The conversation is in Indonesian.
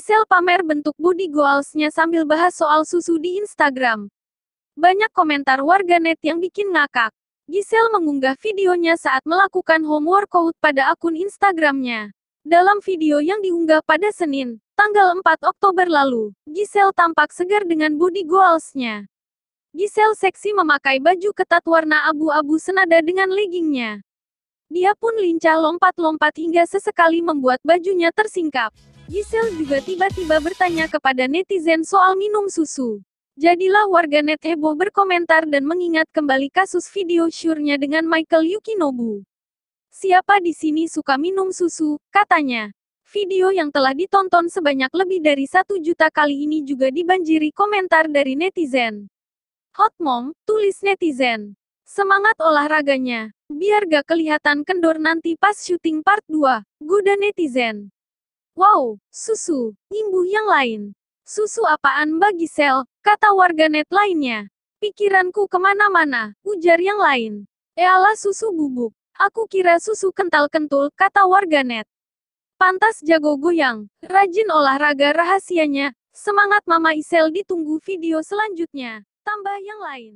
Giselle pamer bentuk body goalsnya sambil bahas soal susu di Instagram. Banyak komentar warganet yang bikin ngakak. Giselle mengunggah videonya saat melakukan home workout pada akun Instagramnya. Dalam video yang diunggah pada Senin, tanggal 4 Oktober lalu, Giselle tampak segar dengan body goalsnya. Giselle seksi memakai baju ketat warna abu-abu senada dengan leggingnya. Dia pun lincah lompat-lompat hingga sesekali membuat bajunya tersingkap. Giselle juga tiba-tiba bertanya kepada netizen soal minum susu. Jadilah warganet heboh berkomentar dan mengingat kembali kasus video syurnya dengan Michael Yukinobu. Siapa di sini suka minum susu, katanya. Video yang telah ditonton sebanyak lebih dari 1 juta kali ini juga dibanjiri komentar dari netizen. Hot mom, tulis netizen. Semangat olahraganya. Biar gak kelihatan kendor nanti pas syuting part 2, guda netizen. Wow, susu, imbuh yang lain. Susu apaan Mbak Giselle, kata warganet lainnya. Pikiranku kemana-mana, ujar yang lain. Ealah susu bubuk. Aku kira susu kental-kentul, kata warganet. Pantas jago goyang, rajin olahraga rahasianya. Semangat Mama Giselle ditunggu video selanjutnya. Tambah yang lain.